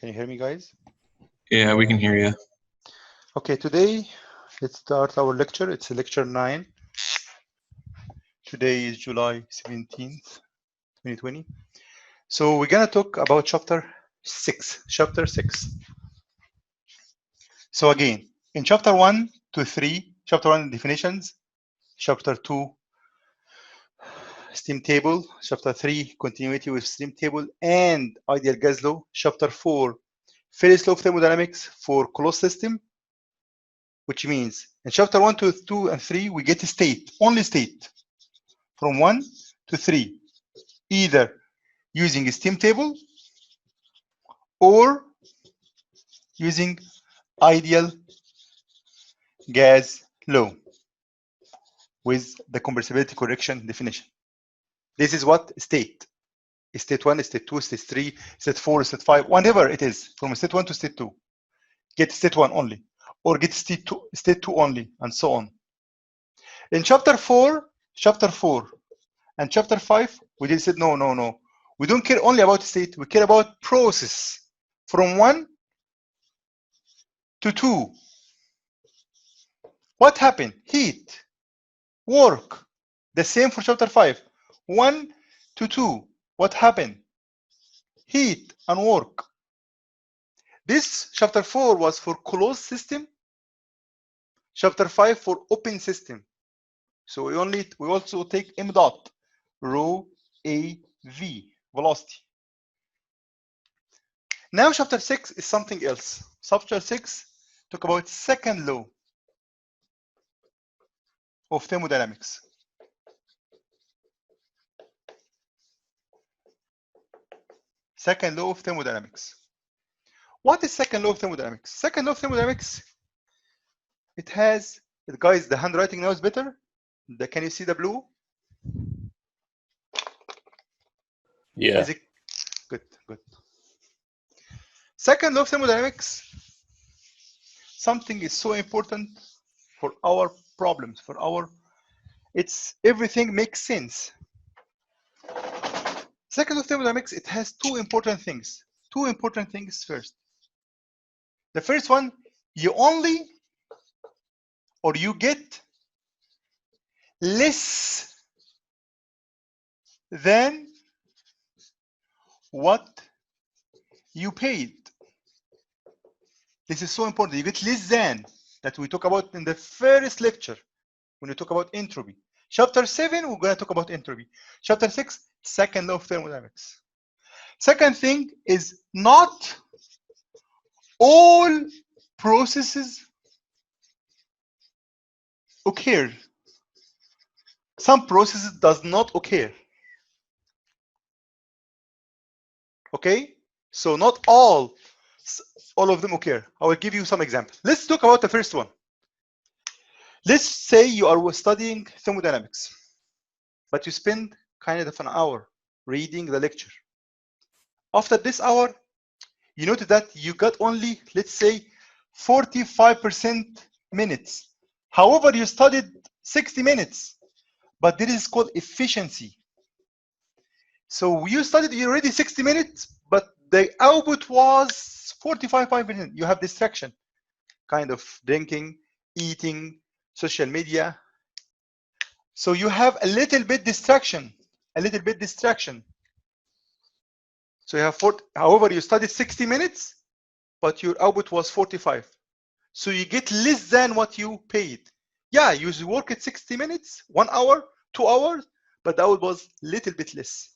Can you hear me, guys? Yeah, we can hear you. Okay, today let's start our lecture. It's lecture 9. Today is July 17th, 2020. So we're gonna talk about chapter 6. Chapter 6. So again, in chapter 1 to 3, chapter 1 definitions, chapter 2 steam table, chapter 3 continuity with steam table and ideal gas law, chapter 4 Phillips law of thermodynamics for closed system, which means in chapter 1 to 2 and 3 we get a state, only state from 1 to 3, either using a steam table or using ideal gas law with the compressibility correction definition. This is what state. State 1, state 2, state 3, state 4, state 5, whatever it is, from state 1 to state 2. Get state 1 only, or get state 2 only, and so on. In chapter 4 and chapter 5, we just said, no. We don't care only about state, we care about process from 1 to 2. What happened? Heat, work. The same for chapter 5. 1 to 2. What happened? Heat and work. This chapter 4 was for closed system. Chapter 5 for open system. So we also take m dot, rho a v, velocity. Now chapter 6 is something else. Chapter 6 talk about second law of thermodynamics. Second law of thermodynamics. What is second law of thermodynamics? Second law of thermodynamics, it has, guys, the handwriting now is better. Can you see the blue? Yeah. Is it good? Second law of thermodynamics, something is so important for our problems, it's everything makes sense. Second law of thermodynamics, it has two important things first. The first one, you get less than what you paid. This is so important. You get less than that we talk about in the first lecture when we talk about entropy. Chapter 7, we're going to talk about entropy. Chapter 6, second law of thermodynamics. Second thing is, not all processes occur. Some processes does not occur. Okay? So not all of them occur. I will give you some examples. Let's talk about the first one. Let's say you are studying thermodynamics, but you spend kind of an hour reading the lecture. After this hour, you notice that you got only, let's say, 45% minutes. However, you studied 60 minutes, but this is called efficiency. So you studied already 60 minutes, but the output was 45%. You have distraction, kind of drinking, eating, social media. So you have a little bit distraction. So you have however, you studied 60 minutes, but your output was 45. So you get less than what you paid. Yeah, you work at 60 minutes, 1 hour, 2 hours, but the output was a little bit less.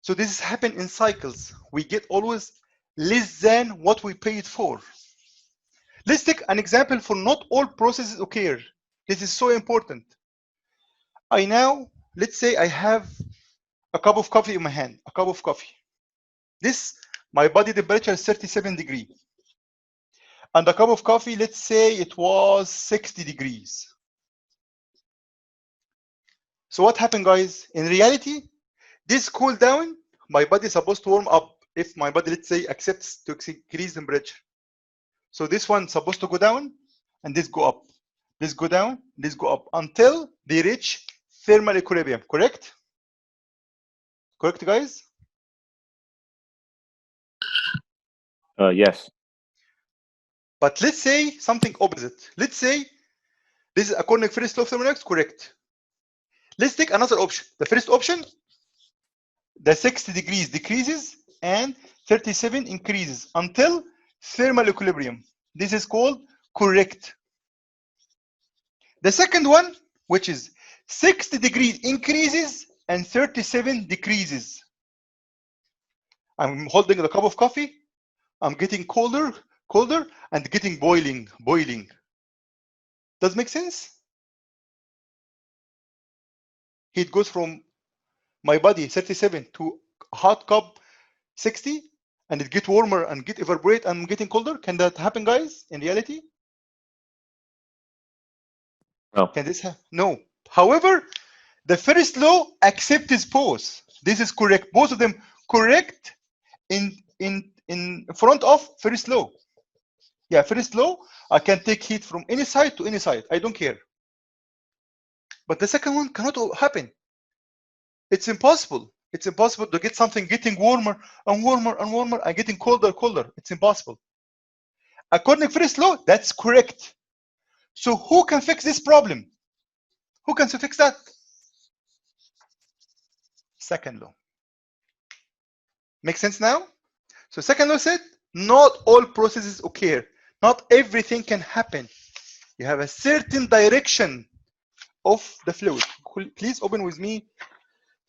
So this happens in cycles. We get always less than what we paid for. Let's take an example for not all processes occur. This is so important. Let's say I have a cup of coffee in my hand, my body temperature is 37 degrees. And a cup of coffee, let's say it was 60 degrees. So what happened, guys? In reality, this cool down, my body is supposed to warm up if my body, let's say, accepts to increase temperature. So this one is supposed to go down and this go up. This go down, this go up until they reach thermal equilibrium, correct? Correct, guys? Yes. But let's say something opposite. Let's say this is according to first law of thermodynamics, correct. Let's take another option. The first option, the 60 degrees decreases and 37 increases until thermal equilibrium. This is called correct. The second one, which is 60 degrees increases and 37 decreases. I'm holding the cup of coffee. I'm getting colder, and getting boiling. Does it make sense? Heat goes from my body 37 to hot cup 60, and it get warmer and get evaporate and I'm getting colder. Can that happen, guys, in reality? No. Can this happen? No. However, the first law accepts both. This is correct. Both of them correct in front of first law. Yeah, first law, I can take heat from any side to any side. I don't care. But the second one cannot happen. It's impossible. It's impossible to get something getting warmer and warmer and warmer and getting colder. It's impossible. According to first law, that's correct. So who can fix this problem? Who can fix that? Second law. Make sense now? So second law said, not all processes occur. Not everything can happen. You have a certain direction of the fluid. Please open with me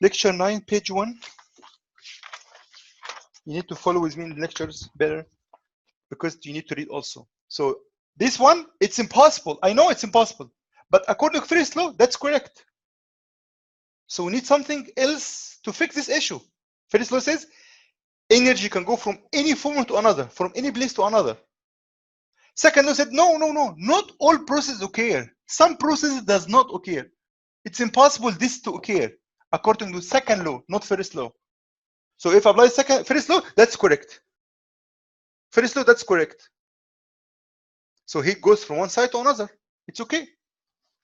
lecture 9, page 1. You need to follow with me in the lectures better because you need to read also. So this one, it's impossible. I know it's impossible. But according to first law, that's correct. So we need something else to fix this issue. First law says energy can go from any form to another, from any place to another. Second law said, no, not all processes occur. Some processes does not occur. It's impossible this to occur according to second law, not first law. So if I apply first law, that's correct. First law, that's correct. So heat goes from one side to another. It's okay.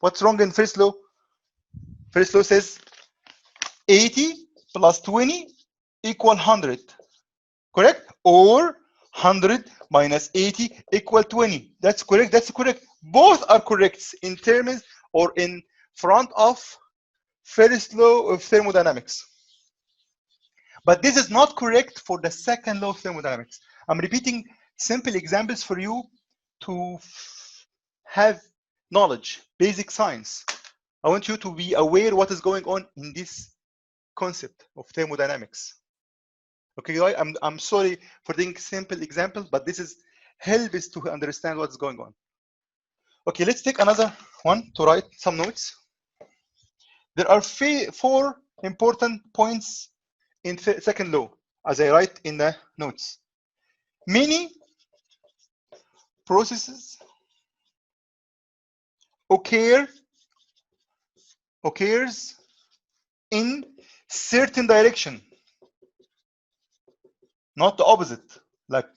What's wrong in first law? First law says 80 plus 20 equal 100. Correct? Or 100 minus 80 equal 20. That's correct. That's correct. Both are correct in terms or in front of first law of thermodynamics. But this is not correct for the second law of thermodynamics. I'm repeating simple examples for you to have knowledge, basic science. I want you to be aware what is going on in this concept of thermodynamics. Okay, guys, I'm sorry for doing simple examples, but this is helps to understand what's going on. Okay, let's take another one to write some notes. There are 4 important points in second law, as I write in the notes. Many processes occurs in certain direction, not the opposite, like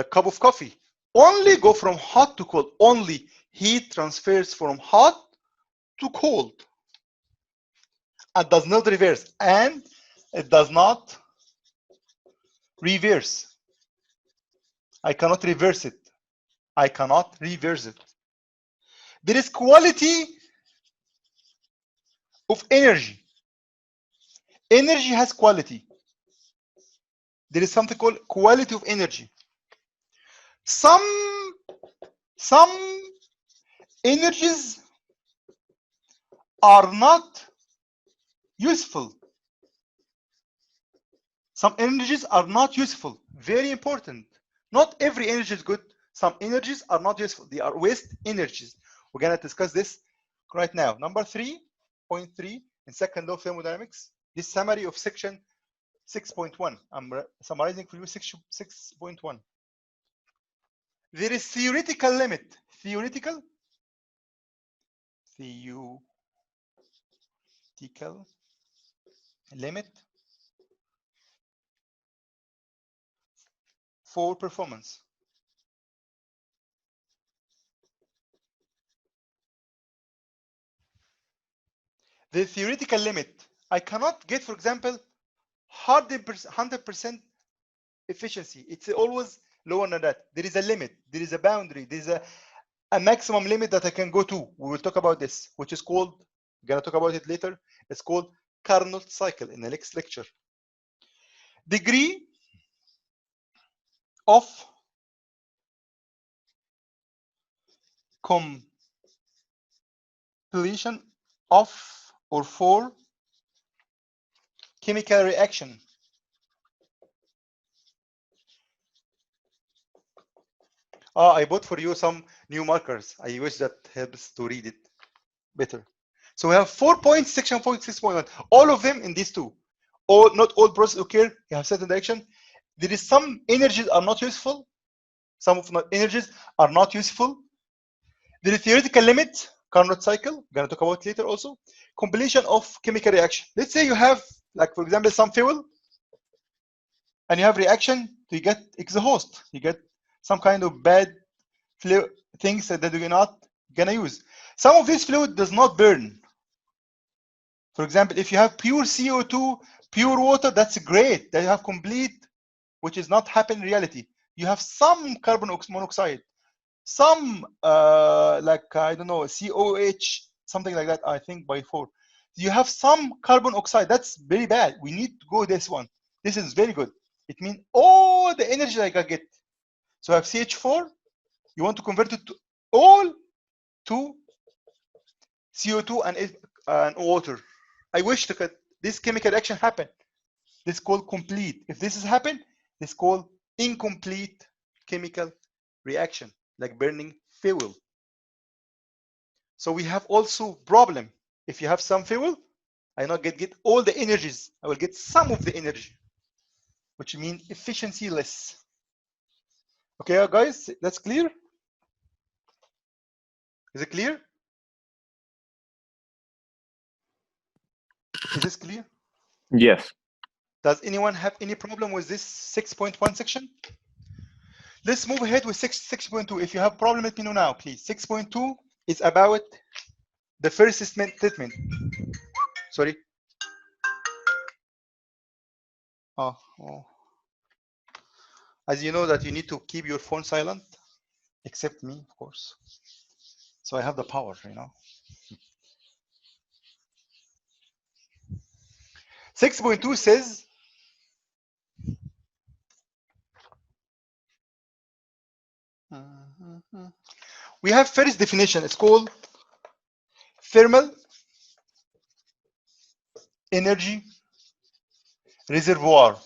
cup of coffee. Only go from hot to cold. Only heat transfers from hot to cold. It does not reverse, and it does not reverse. I cannot reverse it. I cannot reverse it. There is quality of energy. Energy has quality. There is something called quality of energy. Some energies are not useful. Some energies are not useful. Very important. Not every energy is good. Some energies are not useful. They are waste energies. We're going to discuss this right now. Number 3.3 in second law of thermodynamics. This summary of section 6.1. I'm summarizing for you 6.1. There is theoretical limit. Theoretical limit for performance. The theoretical limit. I cannot get, for example, 100% efficiency. It's always lower than that. There is a limit. There is a boundary. There is a maximum limit that I can go to. We will talk about this, which is called, we're going to talk about it later. It's called Carnot cycle in the next lecture. Degree of completion of or for chemical reaction. I bought for you some new markers. I wish that helps to read it better. So we have 4 points, section 46.1. All of them in these two. Not all processes occur. You have certain direction. There is some energies are not useful. Some of the energies are not useful. There is theoretical limit, Carnot cycle. We're going to talk about it later also. Completion of chemical reaction. Let's say you have, like for example, some fuel, and you have reaction to get exhaust. You get some kind of bad things that you're not gonna use. Some of this fluid does not burn. For example, if you have pure CO2, pure water, that's great. They have complete, which is not happening in reality. You have some carbon monoxide, some like I don't know, COH, something like that. I think by 4. You have some carbon oxide. That's very bad. We need to go this one. This is very good. It means all the energy I can get. So I have CH4. You want to convert it to all to CO2 and water. I wish that this chemical reaction happen. This is called complete. If this has happened, this is called incomplete chemical reaction, like burning fuel. So we have also problem. If you have some fuel, I not get all the energies. I will get some of the energy, which means efficiency less. Okay, guys, that's clear? Is it clear? Is this clear? Yes. Does anyone have any problem with this 6.1 section? Let's move ahead with 6.2. If you have problem, let me know now, please. 6.2 is about the first statement. Sorry. Oh. As you know that you need to keep your phone silent, except me, of course. So I have the power, you know. 6.2 says we have first definition. It's called thermal energy reservoir.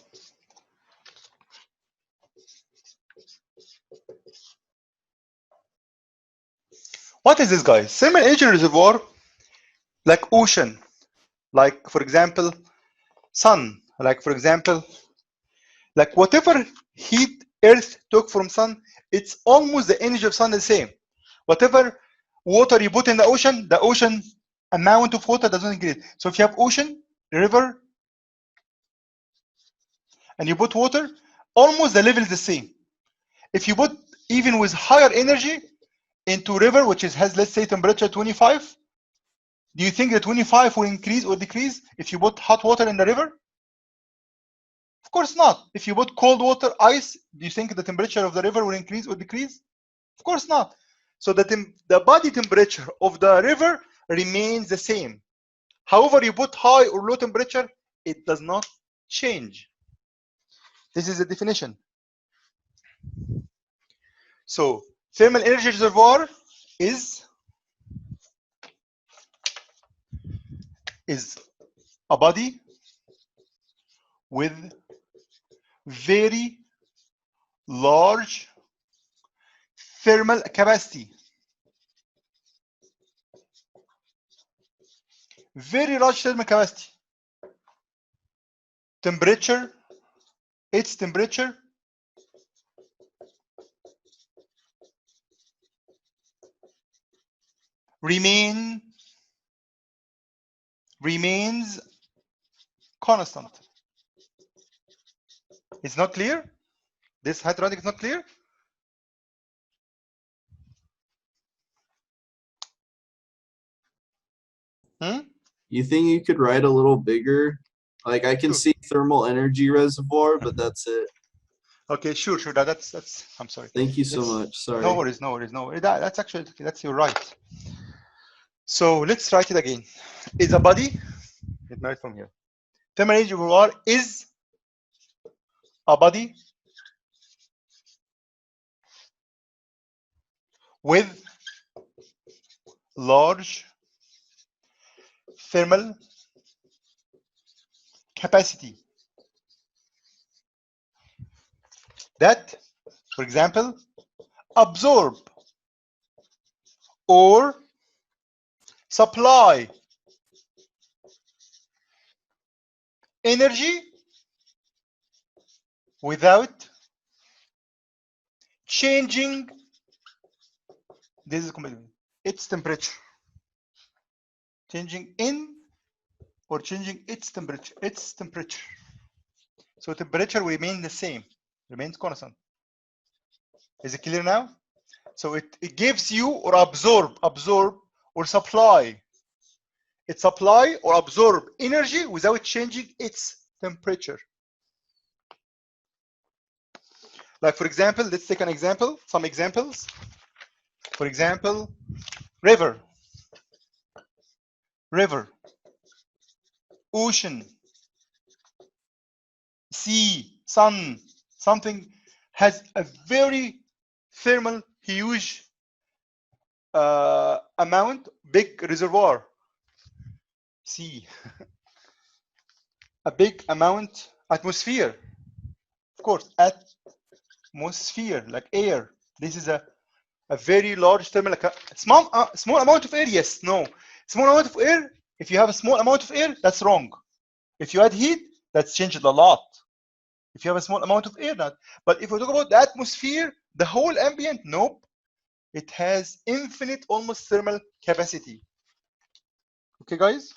What is this, guys? Thermal energy reservoir, like ocean, like for example, sun, like for example, like whatever heat Earth took from sun, it's almost the energy of sun the same. Whatever water you put in the ocean amount of water doesn't increase. So if you have ocean, river, and you put water, almost the level is the same. If you put even with higher energy into river, which has, let's say, temperature 25, do you think the 25 will increase or decrease if you put hot water in the river? Of course not. If you put cold water, ice, do you think the temperature of the river will increase or decrease? Of course not. So the body temperature of the river remains the same. However, you put high or low temperature, it does not change. This is the definition. So thermal energy reservoir is a body with very large thermal capacity. Very large thermal capacity. Temperature, its temperature remains constant. It's not clear? This hydronic is not clear? You think you could write a little bigger? Like I can see thermal energy reservoir, but that's it. Okay, sure. That's. I'm sorry. Thank you so Let's- much. Sorry. No worries. That's actually you're right. So let's write it again. Is a body. Get married from here. Thermal energy over is a body with large thermal capacity that, for example, absorb or supply energy without changing its temperature. Changing in or changing its temperature. So temperature will remain the same, remains constant. Is it clear now? So it gives you or absorb or supply. It supply or absorb energy without changing its temperature. Like for example, let's take an example, some examples. For example, river, ocean, sea, sun, something has a very thermal, huge amount, big reservoir. Sea, a big amount, atmosphere, of course, atmosphere, like air. This is a very large thermal, like a small amount of air. Yes, no, small amount of air. If you have a small amount of air, that's wrong. If you add heat, that's changed a lot. If you have a small amount of air, not. But if we talk about the atmosphere, the whole ambient, nope. It has infinite, almost thermal capacity. Okay, guys?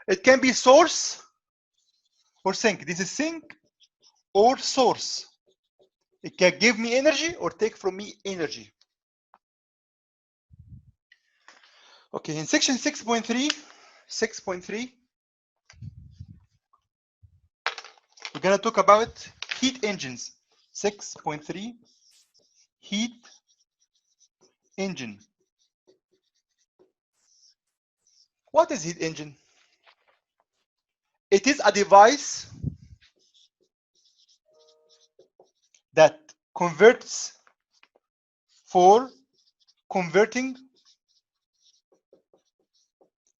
It can be source or sink. This is sink or source. It can give me energy or take from me energy. Okay, in section 6.3, we're going to talk about heat engines. 6.3, heat engine. What is heat engine? It is a device that converts for converting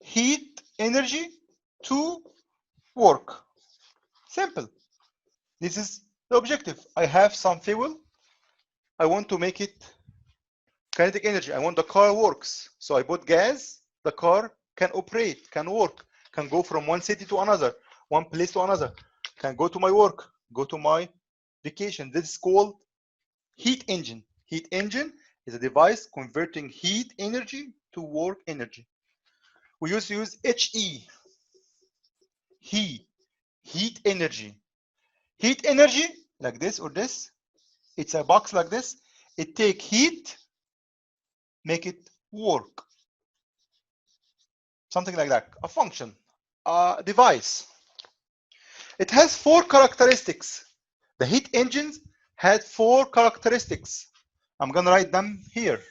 heat energy to work. Simple. This is the objective. I have some fuel. I want to make it kinetic energy. I want the car works. So I put gas. The car can operate, can work, can go from one city to another, one place to another, can go to my work, go to my vacation. This is called heat engine. Heat engine is a device converting heat energy to work energy. We used to use HE, heat energy. Heat energy, like this or this, it's a box like this. It take heat, make it work. Something like that, a function, a device. It has 4 characteristics. The heat engines had 4 characteristics. I'm gonna write them here.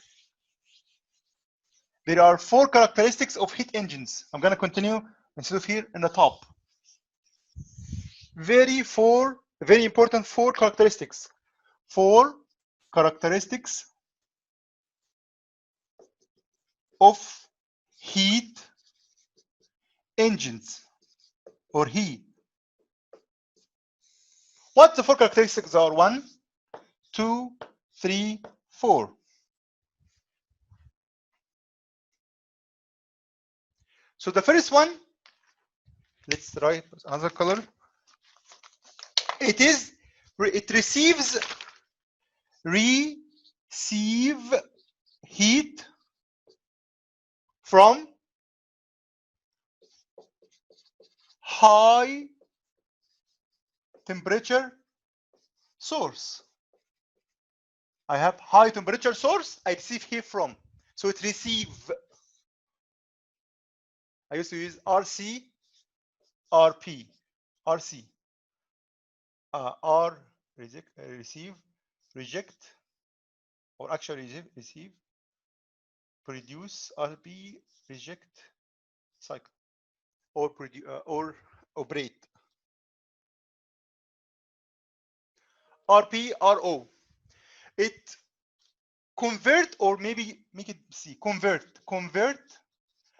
There are 4 characteristics of heat engines. I'm gonna continue instead of here in the top. Very important 4 characteristics. 4 characteristics of heat engines or heat. What the 4 characteristics are? 1, 2, 3, 4. So the first one, let's write another color. It receives heat from high temperature source. I have high temperature source, I receive heat from. So it receive. I used to use RC, RP, RC. R reject, receive, reject, or actually receive, produce, RP, reject, cycle, or produce or operate. RP, RO. It convert, or maybe make it C. Convert.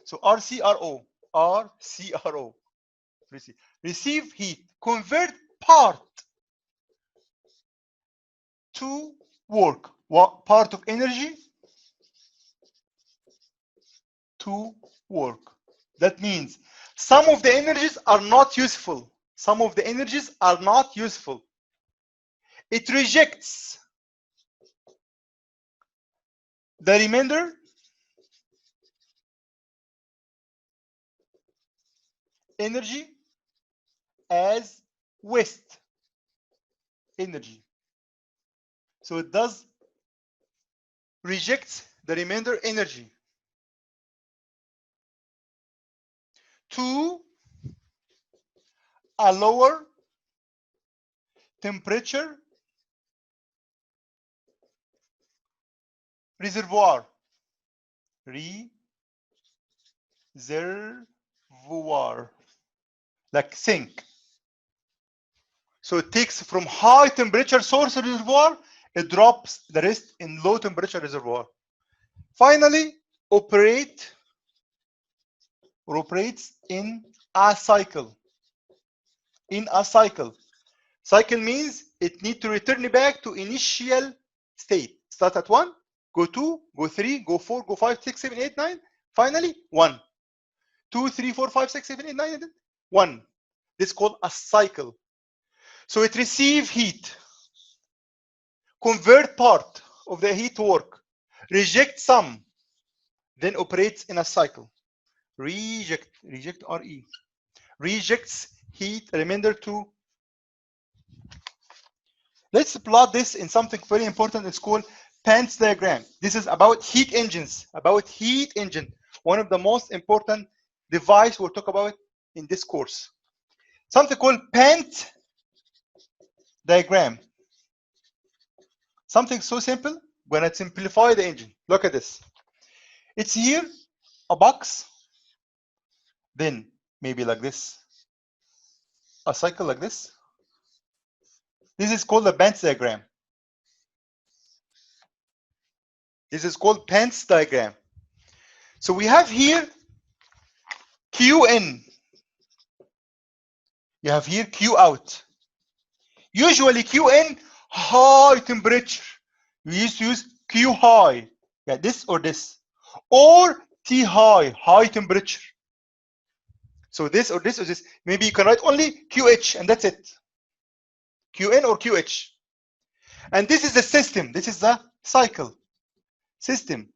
So RCRO. RCRO. Receive heat. Convert part to work. What part of energy to work? That means some of the energies are not useful. Some of the energies are not useful. It rejects the remainder energy as waste energy. So it does reject the remainder energy to a lower temperature reservoir. Reservoir, like sink. So it takes from high temperature source reservoir, it drops the rest in low temperature reservoir. Finally, operates in a cycle. In a cycle. Cycle means it needs to return back to initial state. Start at 1, go 2, go 3, go 4, go 5, 6, 7, 8, 9. Finally, 1. 2, 3, 4, 5, 6, 7, 8, 9, 10. 1. This is called a cycle. So it receives heat, convert part of the heat to work, reject some, then operates in a cycle. Reject RE. Rejects heat remainder to. Let's plot this in something very important. It's called Pant's diagram. This is about heat engines, one of the most important device we'll talk about in this course. Something called Pant diagram. Something so simple. When I simplify the engine, look at this. It's here, a box, then maybe like this, a cycle like this. This is called the Pant's diagram. This is called Pant's diagram. So we have here Qn. You have here Q out. Usually Qn, high temperature. We used to use Q high. Yeah, this or this. Or T high, high temperature. So this or this or this. Maybe you can write only QH and that's it. Qn or QH. And this is the system. This is the cycle. System.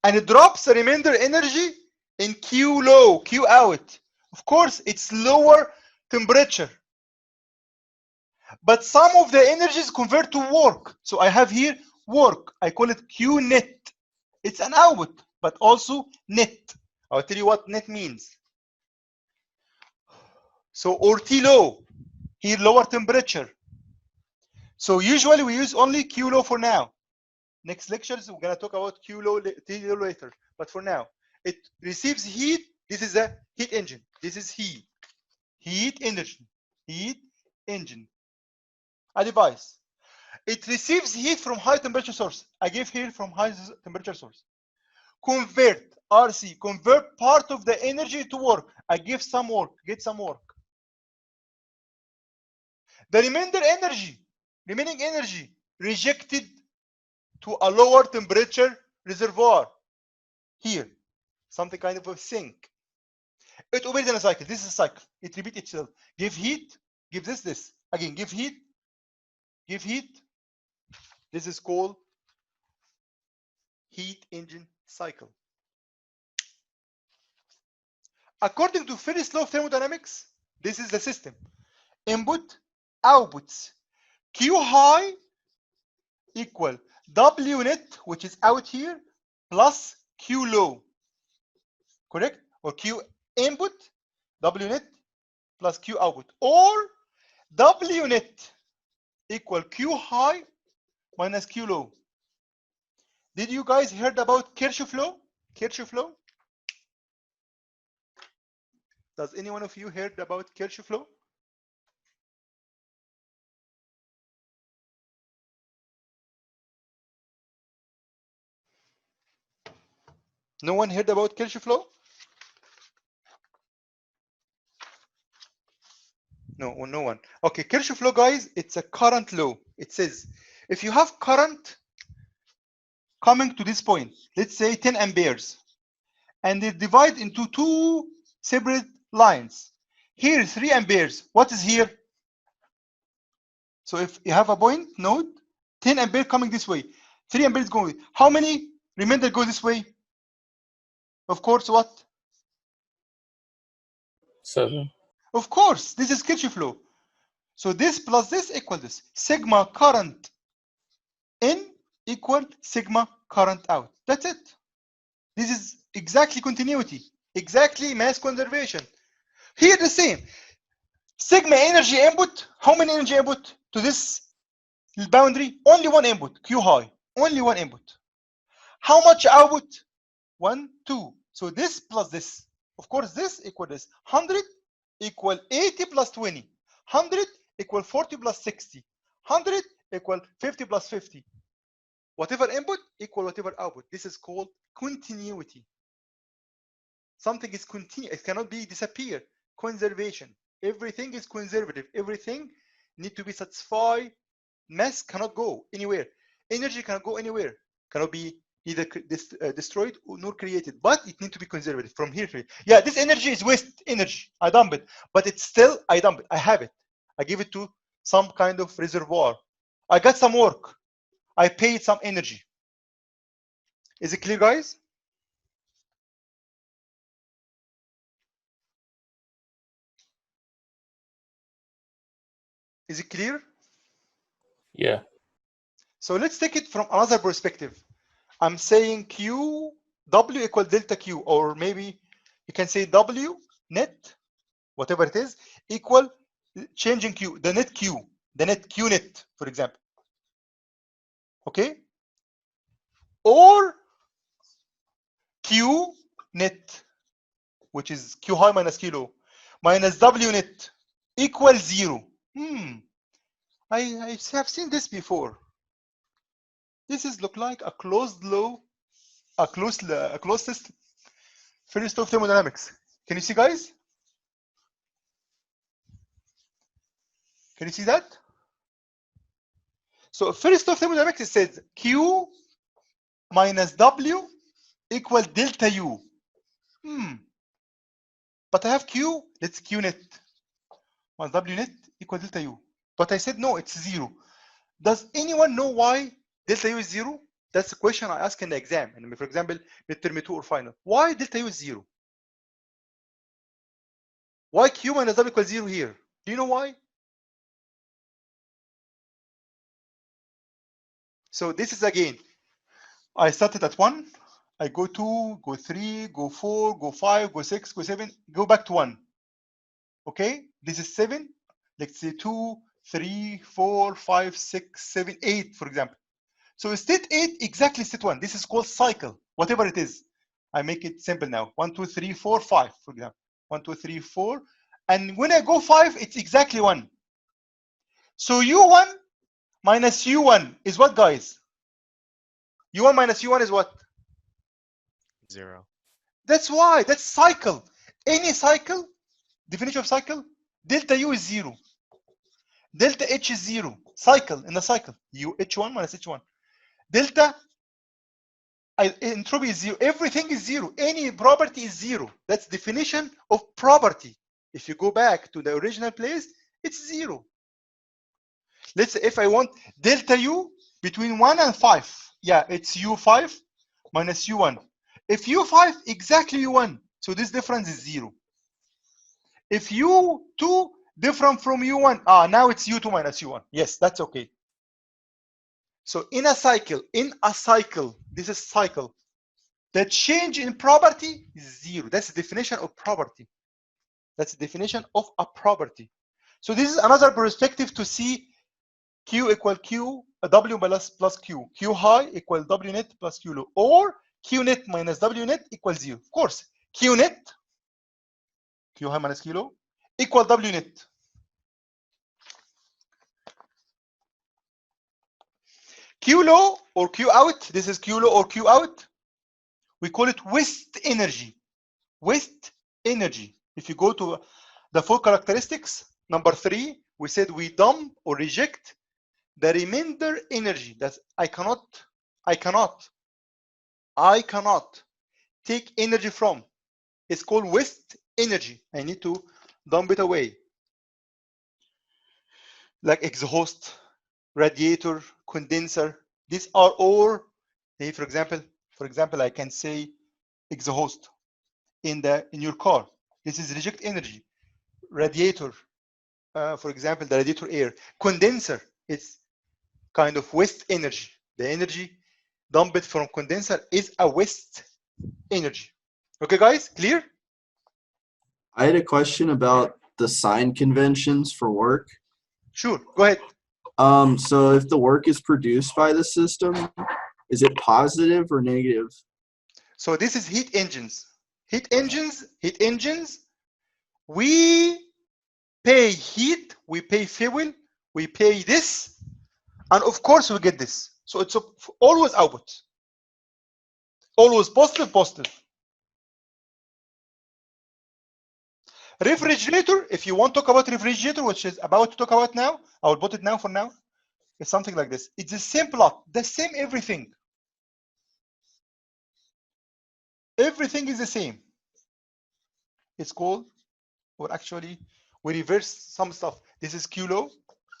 And it drops the remainder energy in Q low, Q out. Of course, it's lower temperature. But some of the energies convert to work. So I have here work. I call it Q net. It's an output, but also net. I'll tell you what net means. So or T low, here lower temperature. So usually we use only Q low for now. Next lectures, we're going to talk about Q low, T low later. But for now, it receives heat. This is a heat engine. This is heat. Heat engine. Heat engine. A device. It receives heat from high temperature source. I give here from high temperature source. Convert, RC, convert part of the energy to work. I give some work, get some work. The remaining energy, rejected to a lower temperature reservoir. Here, something kind of a sink. It operates in a cycle. This is a cycle. It repeats itself. Give heat, give this. Again, give heat, give heat. This is called heat engine cycle. According to first law of thermodynamics, this is the system. Input, outputs. Q high equal W net, which is out here, plus Q low. Correct? Or Q input, W net plus Q output, or W net equal Q high minus Q low. Did you guys heard about Kirchhoff law? Kirchhoff law? Does any one of you heard about Kirchhoff law? No one heard about Kirchhoff law? No, no one. Okay, Kirchhoff law, guys, it's a current law. It says if you have current coming to this point, let's say 10 amperes, and they divide into two separate lines. Here, 3 amperes. What is here? So if you have a point node, 10 ampere coming this way, 3 amperes going. How many remainder go this way? Of course, what? 7. Of course, this is Kirchhoff law. So this plus this equal this. Sigma current in equal sigma current out. That's it. This is exactly continuity, exactly mass conservation. Here the same. Sigma energy input. How many energy input to this boundary? Only one input, Q high. Only one input. How much output? 1, 2. So this plus this. Of course, this equal this. 100 equal 80 plus 20. 100 equal 40 plus 60. 100 equal 50 plus 50. Whatever input equal whatever output. This is called continuity. Something is continuous. It cannot be disappear. Conservation. Everything is conservative. Everything need to be satisfied. Mass cannot go anywhere. Energy cannot go anywhere. Cannot be either destroyed or nor created. But it needs to be conservative from here to here. Yeah, this energy is waste energy. I dump it. But it's still, I dump it. I have it. I give it to some kind of reservoir. I got some work. I paid some energy. Is it clear, guys? Is it clear? Yeah. So let's take it from another perspective. I'm saying Q, W equal delta Q, or maybe you can say W net, whatever it is, equal changing Q, the net Q net, for example. Okay? Or Q net, which is Q high minus Q low, minus W net equals 0. I have seen this before. This is look like a closed law, a closed system. First of thermodynamics. Can you see, guys? Can you see that? So first of thermodynamics, it says Q minus W equal delta U. But I have Q, let's Q net minus W net equal delta U. But I said no, it's 0. Does anyone know why delta U is 0? That's the question I ask in the exam. And for example, midterm 2 or final. Why delta U is 0? Why Q minus W equals 0 here? Do you know why? So this is again, I started at 1, I go 2, go 3, go 4, go 5, go 6, go 7, go back to 1. Okay, this is 7. Let's say 2, 3, 4, 5, 6, 7, 8, for example. So state 8 exactly state 1. This is called cycle, whatever it is. I make it simple now. 1, 2, 3, 4, 5, for example. 1, 2, 3, 4. And when I go 5, it's exactly 1. So U1 minus U1 is what, guys? U1 minus U1 is what? 0. That's why. That's cycle. Any cycle, definition of cycle, delta U is 0. Delta H is 0. Cycle in the cycle. U H1 minus H1. Delta entropy is 0. Everything is 0. Any property is 0. That's definition of property. If you go back to the original place, it's 0. Let's say if I want delta U between 1 and 5. Yeah, it's U5 minus U1. If U5 exactly U1, so this difference is 0. If U2 different from U1, now it's U2 minus U1. Yes, that's okay. So in a cycle, this is cycle. The change in property is 0. That's the definition of property. That's the definition of a property. So this is another perspective to see Q equal Q, W plus Q. Q high equal W net plus Q low. Or Q net minus W net equals 0. Of course, Q net, Q high minus Q low, equal W net. Q low or Q out, this is Q low or Q out. We call it waste energy. Waste energy. If you go to the 4 characteristics, number 3, we said we dump or reject the remainder energy that I cannot take energy from. It's called waste energy. I need to dump it away. Like exhaust, radiator, condenser. These are all, for example, I can say exhaust in your car. This is reject energy. Radiator, for example, the radiator air. Condenser, it's kind of waste energy. The energy dumped from condenser is a waste energy. Okay, guys, clear? I had a question about the sign conventions for work. Sure, go ahead. So if the work is produced by the system, is it positive or negative? So this is heat engines. Heat engines. We pay heat, we pay fuel, we pay this, and of course we get this. So it's always output. Always positive. Refrigerator, if you want to talk about refrigerator, which is about to talk about now, I will put it now for now. It's something like this. It's the same plot, the same everything. Everything is the same. It's called, or actually, we reverse some stuff. This is Q low,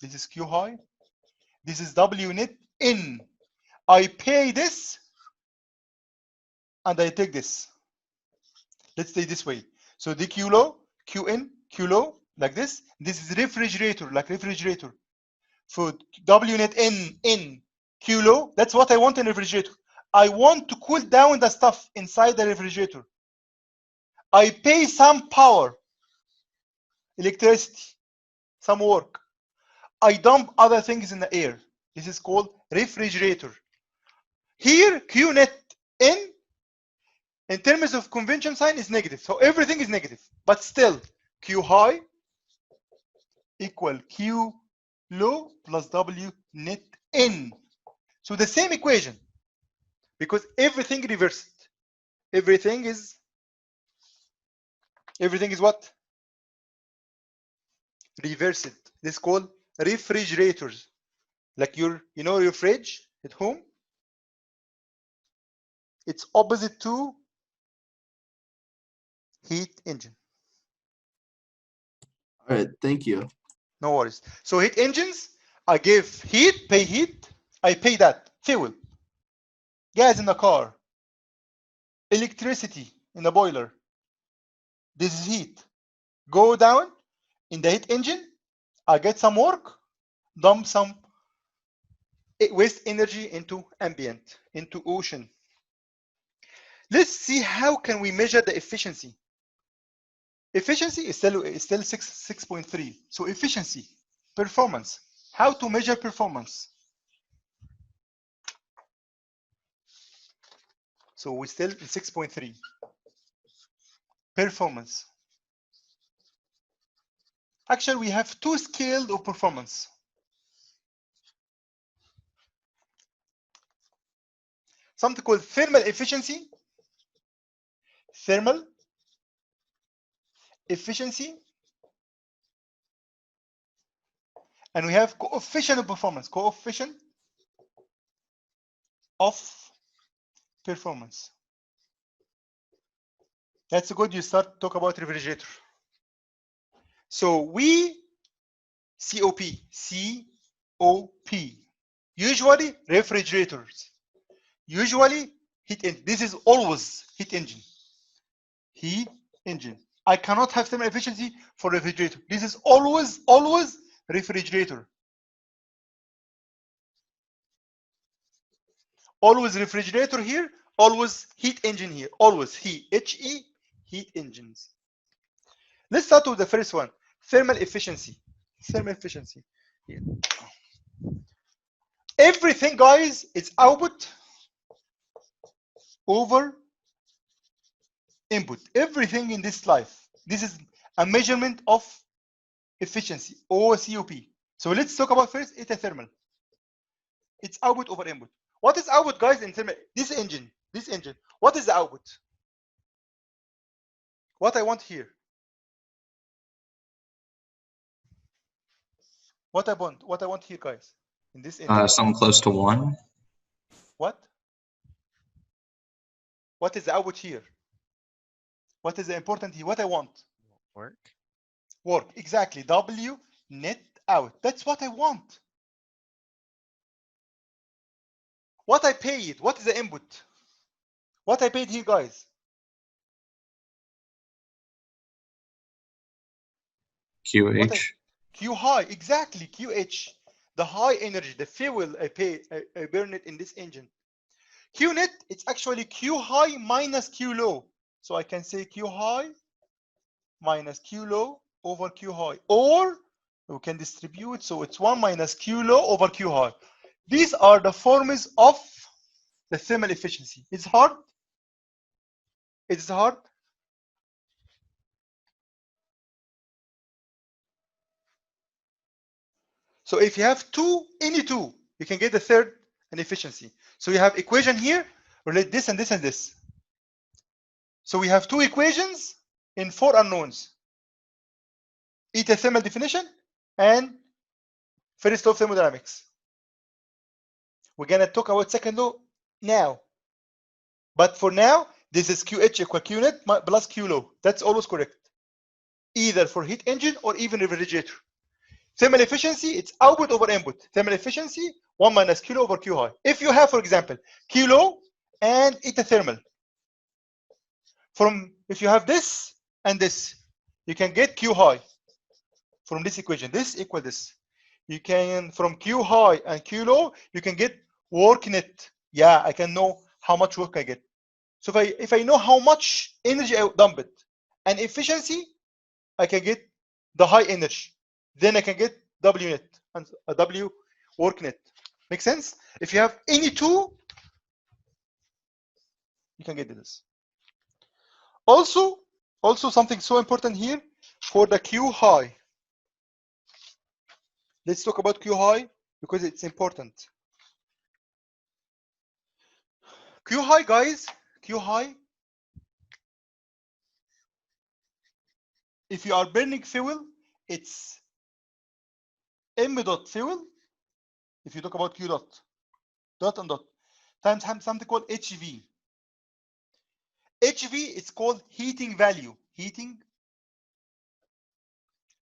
this is Q high, this is W net in. I pay this, and I take this. Let's say this way. So the Q low, Q in, Q low, like this. This is refrigerator, like refrigerator. For W net in, Q low, that's what I want in refrigerator. I want to cool down the stuff inside the refrigerator. I pay some power, electricity, some work. I dump other things in the air. This is called refrigerator. Here, Q net in terms of convention sign is negative. So everything is negative. But still, Q high equal Q low plus W net in. So the same equation. Because everything reversed. Everything is what? Reversed. This is called refrigerators. Like your fridge at home. It's opposite to heat engine. All right, thank you. No worries. So heat engines, I give heat, pay heat, I pay that. Fuel. Gas in the car. Electricity in the boiler. This is heat. Go down in the heat engine, I get some work, dump some waste energy into ambient, into ocean. Let's see how can we measure the efficiency. Efficiency is still 6.3. So efficiency, performance. How to measure performance? So we still in 6.3. Performance. Actually, we have 2 scales of performance. Something called thermal efficiency. Thermal efficiency. And we have coefficient of performance. Coefficient of performance. That's good. You start to talk about refrigerator. So we COP. Usually refrigerators. Usually heat engine. This is always heat engine. Heat engine. I cannot have thermal efficiency for refrigerator. This is always refrigerator. Always refrigerator here, always heat engine here, always heat engines. Let's start with the first one, thermal efficiency. Thermal efficiency. Here. Everything, guys, is output over input. Everything in this life. This is a measurement of efficiency, or COP. So let's talk about first it's a thermal. It's output over input. What is output, guys, in thermal? This engine. What is the output? What I want here. What I want here, guys, in this engine. Something close to 1. What? What is the output here? What is the important here? What I want? Work. Work. Exactly. W net out. That's what I want. What I paid. What is the input? What I paid here, guys? QH. Q high. Exactly. QH. The high energy, the fuel I pay, I burn it in this engine. Q net, it's actually Q high minus Q low. So I can say Q high minus Q low over Q high. Or we can distribute, so it's 1 minus Q low over Q high. These are the formulas of the thermal efficiency. It's hard. It's hard. So if you have any two, you can get the third an efficiency. So you have equation here, relate this and this and this. So we have 2 equations in 4 unknowns. Eta thermal definition and first law of thermodynamics. We're gonna talk about second law now. But for now, this is QH equal Q net plus Q low. That's always correct. Either for heat engine or even refrigerator. Thermal efficiency, it's output over input. Thermal efficiency, 1 minus Q low over Q high. If you have, for example, Q low and eta thermal, if you have this and this, you can get Q high from this equation. This equal this. You can, from Q high and Q low, you can get work net. Yeah, I can know how much work I get. So if I know how much energy I dump it and efficiency, I can get the high energy. Then I can get W net and a W work net. Make sense? If you have any two, you can get this. Also something so important here for the Q high. Let's talk about Q high because it's important. Q high, guys, Q high. If you are burning fuel, it's M dot fuel. If you talk about Q dot, dot and dot, times something called HV. HV is called heating value. Heating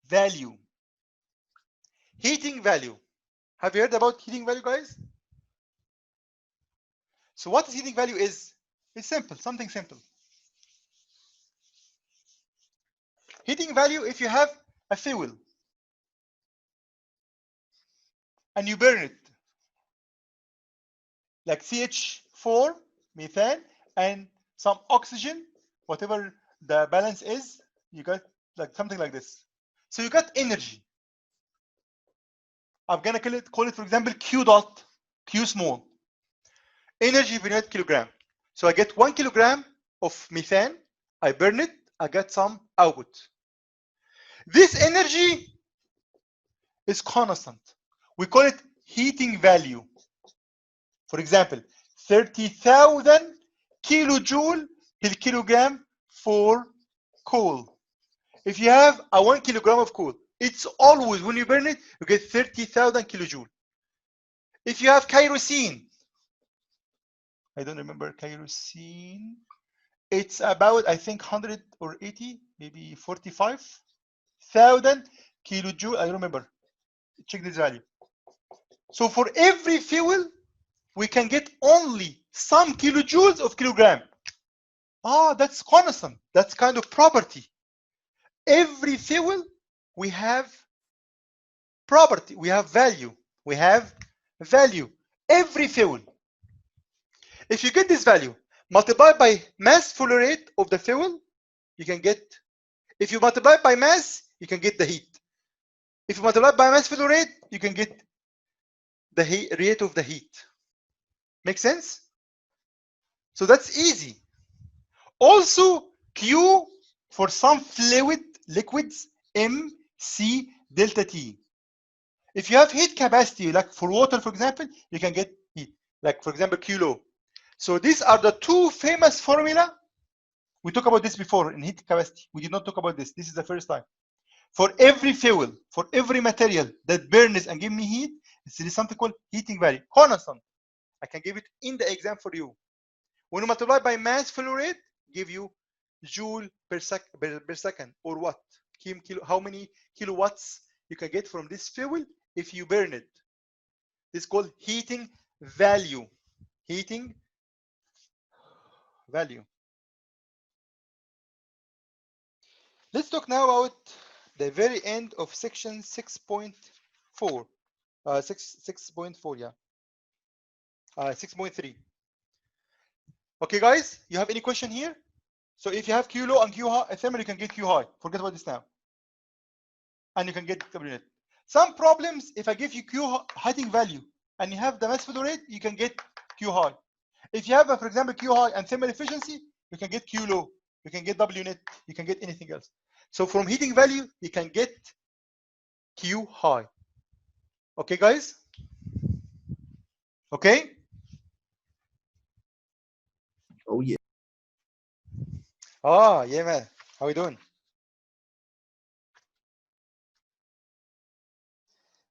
value. Heating value. Have you heard about heating value, guys? So what is heating value is? It's simple, something simple. Heating value, if you have a fuel and you burn it, like CH4, methane, and some oxygen, whatever the balance is, you got like something like this. So you got energy. I'm gonna call it, for example, Q dot, Q small. Energy per unit kilogram. So I get 1 kilogram of methane, I burn it, I get some output. This energy is constant. We call it heating value. For example, 30,000 kilojoule per kilogram for coal. If you have a 1 kilogram of coal, it's always, when you burn it, you get 30,000 kilojoule. If you have kerosene, I don't remember kerosene, it's about, I think, 100 or 80, maybe 45,000 kilojoule. I remember. Check this value. So for every fuel, we can get only some kilojoules of kilogram. Ah, that's constant. That's kind of property. Every fuel, we have property. We have value. We have value. Every fuel. If you get this value, multiplied by mass flow rate of the fuel, you can get If you multiply by mass, you can get the heat. If you multiply by mass flow rate, you can get the rate of the heat. Make sense? So that's easy. Also, Q for some liquids, MC delta T. If you have heat capacity, like for water, for example, you can get heat. Like for example, Q low. So these are the two famous formula. We talked about this before in heat capacity. We did not talk about this. This is the first time. For every fuel, for every material that burns and give me heat, there is something called heating value, constant. I can give it in the exam for you. When you multiply by mass flow rate, give you joule per second or watt. How many kilowatts you can get from this fuel if you burn it. This is called heating value. Heating value. Let's talk now about the very end of section 6.4. 6.4, yeah. 6.3. Okay, guys, you have any question here? So if you have Q low and Q high, thermal, you can get Q high. Forget about this now. And you can get W net. Some problems, if I give you Q heating value and you have the mass flow rate, you can get Q high. If you have, for example, Q high and thermal efficiency, you can get Q low. You can get W net. You can get anything else. So from heating value, you can get Q high. Okay, guys? Okay? Oh yeah. Ah, yeah, man. How you doing?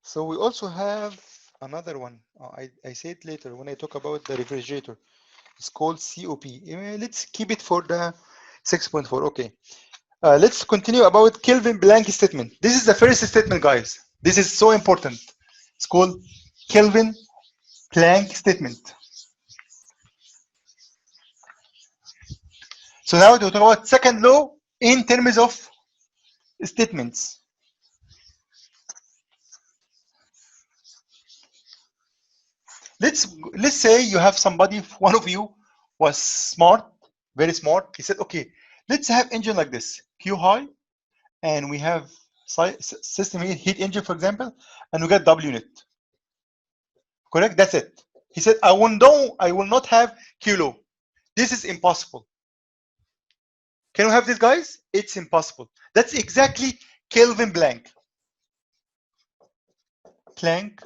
So we also have another one. I say it later when I talk about the refrigerator. It's called COP. Let's keep it for the 6.4. Okay. Let's continue about Kelvin Planck statement. This is the first statement, guys. This is so important. It's called Kelvin Planck statement. So now we talk about second law in terms of statements. Let's say you have somebody, one of you was smart, very smart. He said, okay, let's have engine like this, Q high, and we have system heat engine, for example, and we got W net. Correct? That's it. He said, I will not have Q low. This is impossible. Can we have this, guys? It's impossible. That's exactly Kelvin Planck. Planck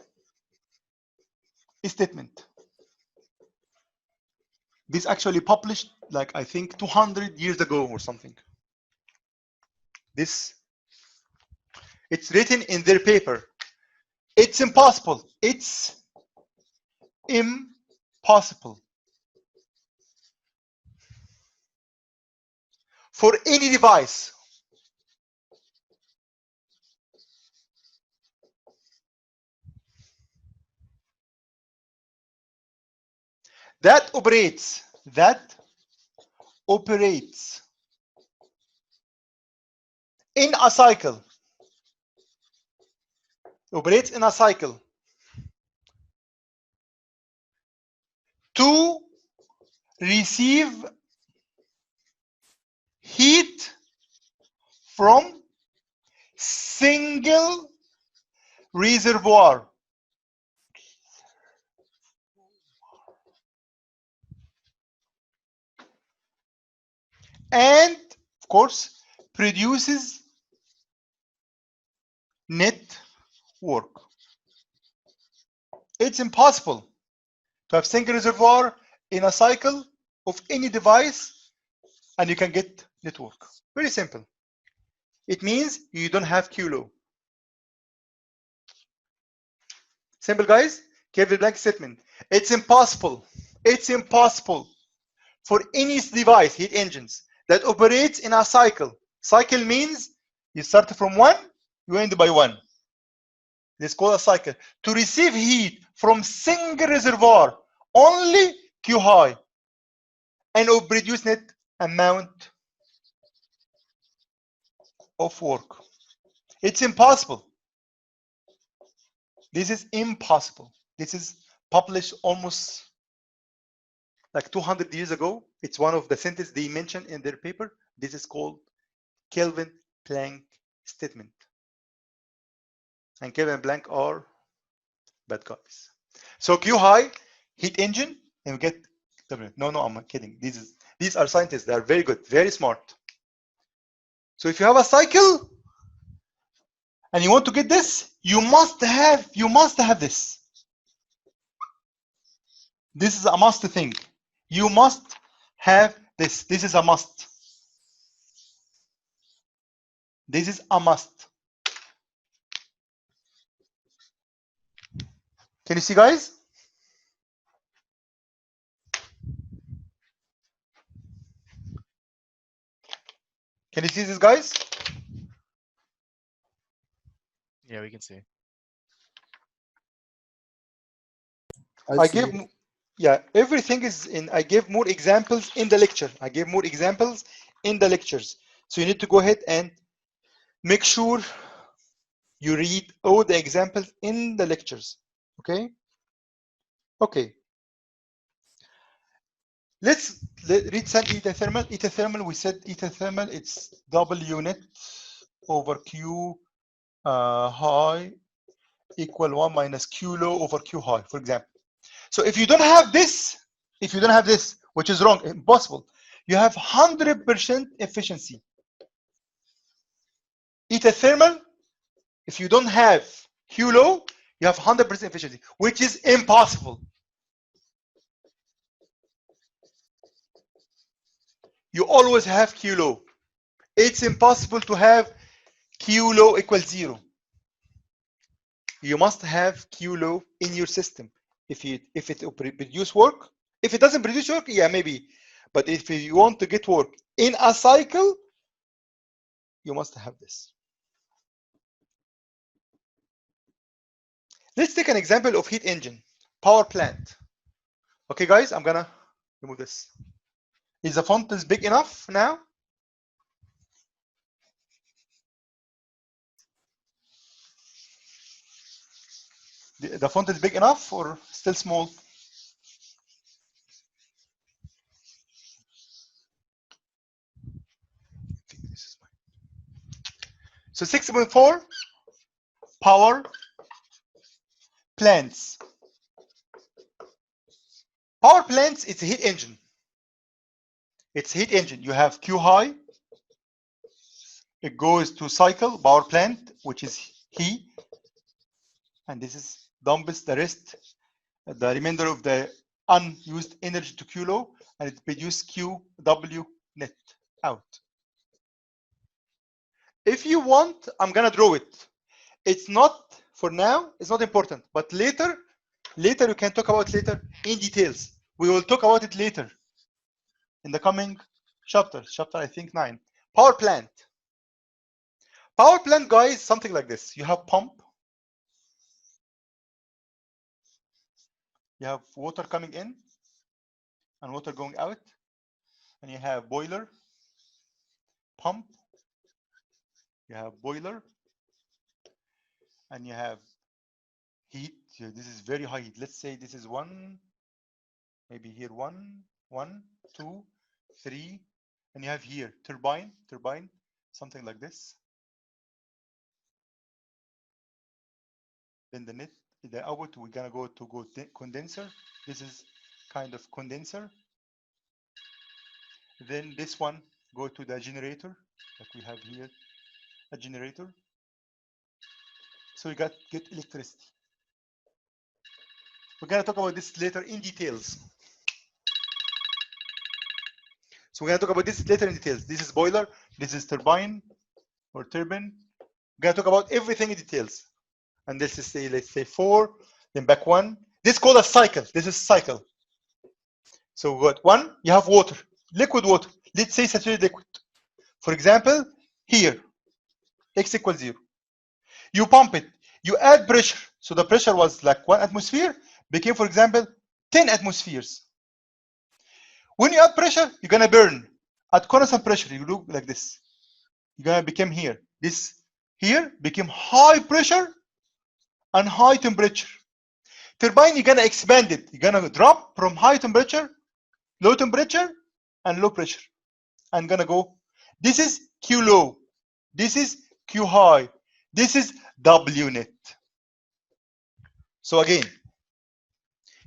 statement. This actually published, like, I think 200 years ago or something. It's written in their paper. It's impossible. It's impossible for any device that operates in a cycle, to receive heat from single reservoir. And of course produces net work. It's impossible to have single reservoir in a cycle of any device and you can get network. Very simple. It means you don't have Q low. Simple, guys. Kelvin Planck statement. It's impossible for any device, heat engines, that operates in a cycle. Cycle means you start from one, you end by one. This is called a cycle. To receive heat from single reservoir, only Q high, and will produce net amount of work. It's impossible. This is impossible. This is published almost like 200 years ago. It's one of the sentences they mentioned in their paper. This is called Kelvin blank statement. And Kevin blank are bad guys. So Q high, heat engine, and we get W. No, I'm kidding. These are scientists. They are very good, very smart. So if you have a cycle and you want to get this, you must have this. This is a must thing. You must have this. This is a must. This is a must. Can you see, guys? Can you see this, guys? Yeah, we can see. I give, yeah, everything is in. I gave more examples in the lecture. I gave more examples in the lectures. So you need to go ahead and make sure you read all the examples in the lectures. Okay. Okay. Let's read some eta thermal. Eta thermal, we said eta thermal, it's W net over Q high equal 1 minus Q low over Q high, for example. So if you don't have this, which is wrong, impossible, you have 100% efficiency. Eta thermal, if you don't have Q low, you have 100% efficiency, which is impossible. You always have Q low. It's impossible to have Q low equals 0. You must have Q low in your system. If it produce work, if it doesn't produce work, yeah, maybe. But if you want to get work in a cycle, you must have this. Let's take an example of heat engine, power plant. Okay, guys, I'm gonna remove this. Is the font is big enough now? The font is big enough or still small? So 6.4 power plants. Power plants, it's a heat engine. It's a heat engine. You have Q high. It goes to cycle power plant, which is heat. And this is dumps the rest, the remainder of the unused energy to Q low, and it produces QW net out. If you want, I'm gonna draw it. It's not for now, it's not important, but later you can talk about later in details. We will talk about it later in the coming chapter I think 9. Power plant. Power plant, guys, something like this. You have pump. You have water coming in and water going out. And you have boiler, pump. You have boiler. And you have heat. This is very high heat. Let's say this is 1, maybe here 1, 2, 3. And you have here turbine, something like this. Then the net, the output, we're gonna go condenser. This is kind of condenser. Then this one go to the generator that we have here, a generator. So we get electricity. We're gonna talk about this later in details. So we're gonna talk about this later in details. This is boiler, this is turbine or turbine. We're gonna talk about everything in details. And this is let's say 4, then back 1. This is called a cycle. This is cycle. So we got 1, you have water, liquid water. Let's say saturated liquid. For example, here, X equals 0. You pump it, you add pressure. So the pressure was like 1 atmosphere, became, for example, 10 atmospheres. When you add pressure, you're gonna burn. At constant pressure, you look like this. You're gonna become here. This here became high pressure and high temperature. Turbine, you're gonna expand it. You're gonna drop from high temperature, low temperature, and low pressure. And gonna go. This is Q low. This is Q high. This is W net. So again,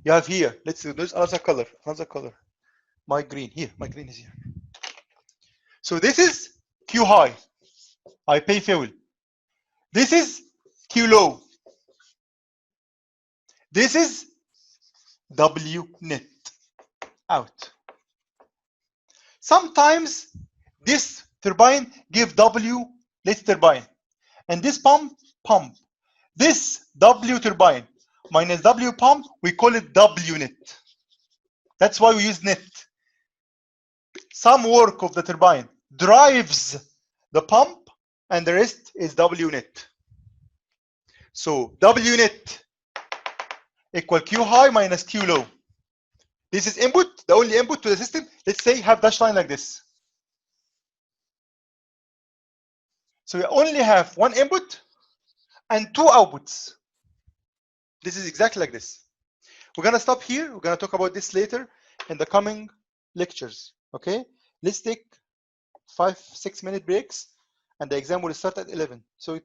you have here, let's do this another color, My green here, my green is here. So this is Q high. I pay fuel. This is Q low. This is W net out. Sometimes this turbine give W let turbine, and this pump. This W turbine minus W pump, we call it W net. That's why we use net. Some work of the turbine drives the pump, and the rest is W net. So W net equal Q high minus Q low. This is input, the only input to the system. Let's say have dash line like this. So we only have one input and two outputs. This is exactly like this. We're gonna stop here. We're gonna talk about this later in the coming lectures. Okay, let's take 5-6 minute breaks, and the exam will start at 11. So